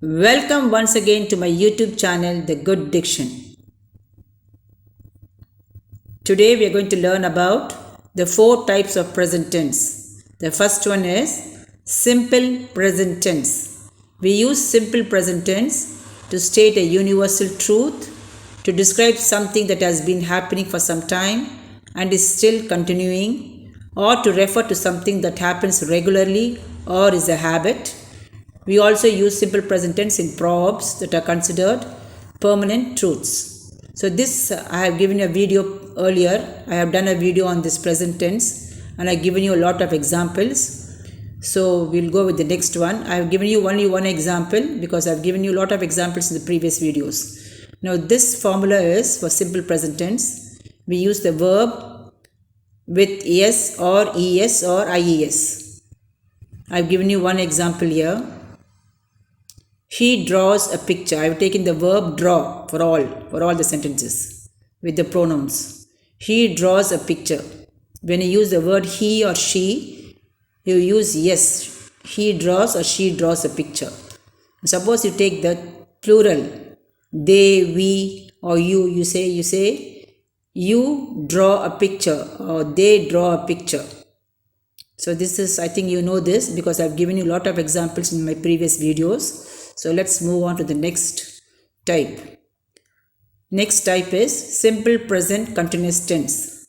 Welcome once again to my YouTube channel, The Good Diction. Today we are going to learn about the 4 types of present tense. The first one is simple present tense. We use simple present tense to state a universal truth, to describe something that has been happening for some time and is still continuing, or to refer to something that happens regularly or is a habit. We also use simple present tense in proverbs that are considered permanent truths. So this I have given a video earlier. I have done a video on this present tense and I have given you a lot of examples. So we'll go with the next one. I have given you only one example because I have given you a lot of examples in the previous videos. Now this formula is for simple present tense. We use the verb with es or es or ies. I have given you one example here. He draws a picture. I have taken the verb draw for all the sentences with the pronouns. He draws a picture. When you use the word he or she, you use yes. He draws or she draws a picture. Suppose you take the plural, they, we or you say you draw a picture or they draw a picture. So this is, I think you know this because I have given you a lot of examples in my previous videos. So let's move on to the next type. Next type is simple present continuous tense.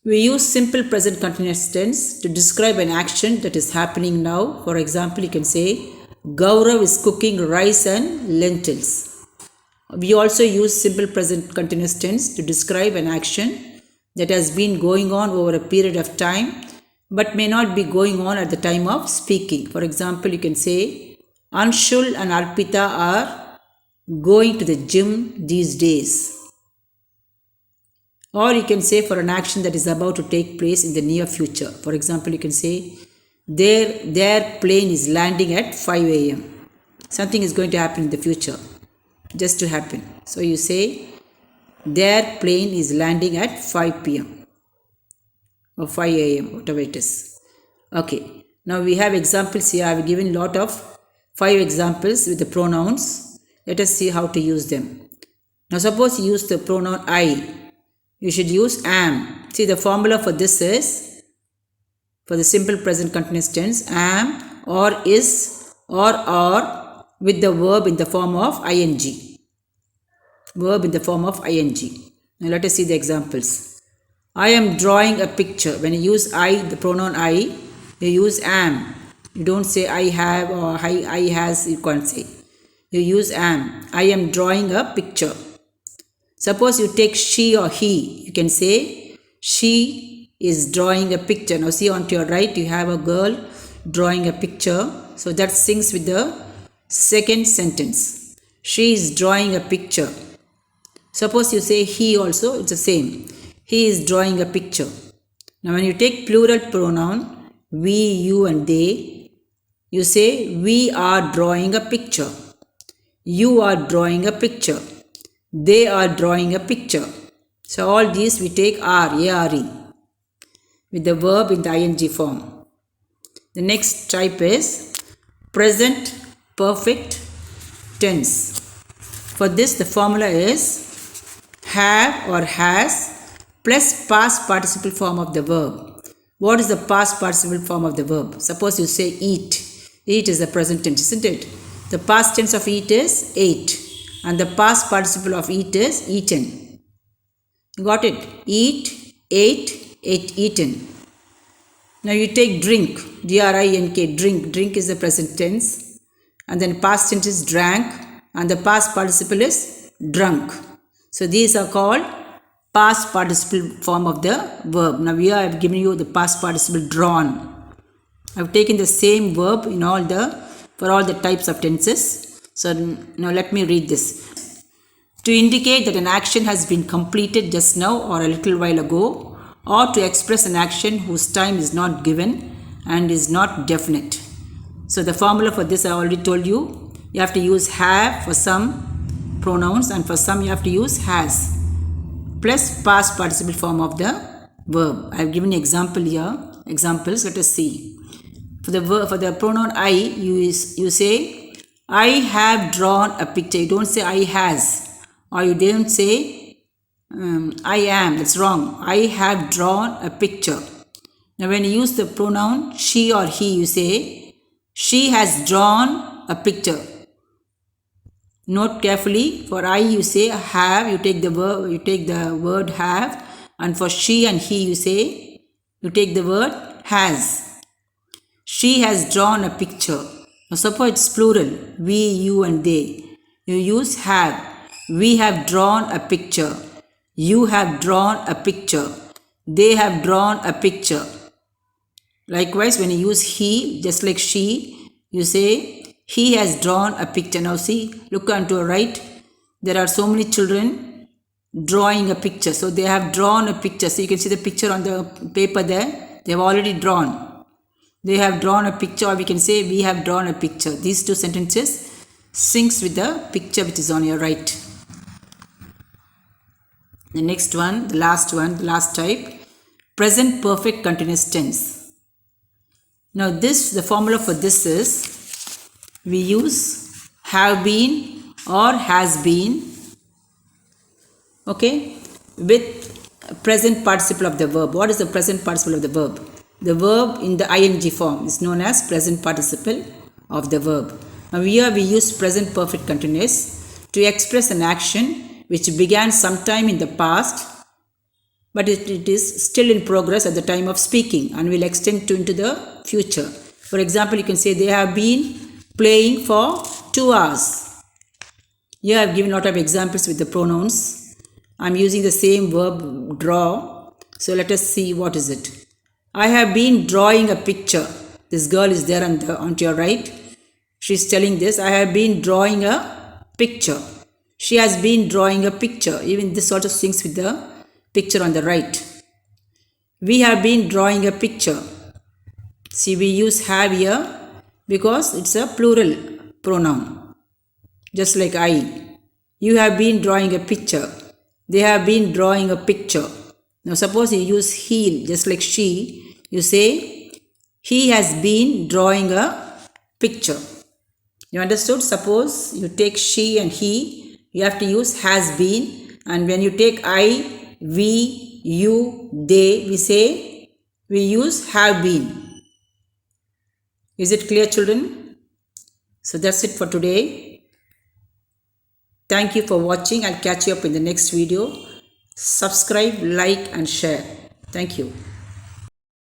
We use simple present continuous tense to describe an action that is happening now. For example, you can say Gaurav is cooking rice and lentils. We also use simple present continuous tense to describe an action that has been going on over a period of time but may not be going on at the time of speaking. For example, you can say Anshul and Arpita are going to the gym these days. Or you can say for an action that is about to take place in the near future. For example, you can say their plane is landing at 5 a.m. Something is going to happen in the future, just to happen. So you say their plane is landing at 5 p.m. or 5 a.m. whatever it is. Okay, now we have examples here. I have given a lot of 5 examples with the pronouns. Let us see how to use them. Now suppose you use the pronoun I. You should use am. See, the formula for this is, for the simple present continuous tense, am or is or are with the verb in the form of ing. Verb in the form of ing. Now let us see the examples. I am drawing a picture. When you use I, the pronoun I, you use am. You don't say I have or I has, you can't say. You use am. I am drawing a picture. Suppose you take she or he, you can say she is drawing a picture. Now see, on to your right you have a girl drawing a picture. So that syncs with the second sentence. She is drawing a picture. Suppose you say he also, it's the same. He is drawing a picture. Now when you take plural pronoun, we, you and they, you say we are drawing a picture. You are drawing a picture. They are drawing a picture. So all these we take are, A-R-E, with the verb in the ing form. The next type is present perfect tense. For this the formula is have or has plus past participle form of the verb. What is the past participle form of the verb? Suppose you say eat. Eat is the present tense, isn't it? The past tense of eat is ate. And the past participle of eat is eaten. Got it? Eat, ate, eaten. Now you take drink, D-R-I-N-K, drink. Drink is the present tense. And then past tense is drank. And the past participle is drunk. So these are called past participle form of the verb. Now here I have given you the past participle drawn. I have taken the same verb in for all the types of tenses. So now let me read this. To indicate that an action has been completed just now or a little while ago, or to express an action whose time is not given and is not definite. So the formula for this I already told you. You have to use have for some pronouns and for some you have to use has plus past participle form of the verb. I have given an example here. Examples, let us see. For the pronoun I, you say I have drawn a picture. You don't say I has, or you don't say I am. That's wrong. I have drawn a picture. Now, when you use the pronoun she or he, you say she has drawn a picture. Note carefully. For I, you say have. You take the verb. You take the word have, and for she and he, you say you take the word has. She has drawn a picture. Now suppose it's plural, we, you and they. You use have. We have drawn a picture. You have drawn a picture. They have drawn a picture. Likewise, when you use he, just like she, you say he has drawn a picture. Now see, look onto the right. There are so many children drawing a picture. So they have drawn a picture. So you can see the picture on the paper there. They have already drawn. They have drawn a picture, or we can say we have drawn a picture. These two sentences syncs with the picture which is on your right. The next one, the last type, present perfect continuous tense. Now the formula for this is, we use have been or has been, okay, with present participle of the verb. What is the present participle of the verb? The verb in the ing form is known as present participle of the verb. Now here we use present perfect continuous to express an action which began sometime in the past, but it is still in progress at the time of speaking and will extend into the future. For example, you can say they have been playing for 2 hours. Here I have given a lot of examples with the pronouns. I am using the same verb draw. So let us see what is it. I have been drawing a picture. This girl is there on your right. She is telling this. I have been drawing a picture. She has been drawing a picture. Even this sort of syncs with the picture on the right. We have been drawing a picture. See, we use have here because it's a plural pronoun. Just like I. You have been drawing a picture. They have been drawing a picture. Now suppose you use he, just like she, you say he has been drawing a picture. You understood? Suppose you take she and he, you have to use has been, and when you take I, we, you, they, we use have been. Is it clear, children? So that's it for today. Thank you for watching. I'll catch you up in the next video. Subscribe, like and share. Thank you.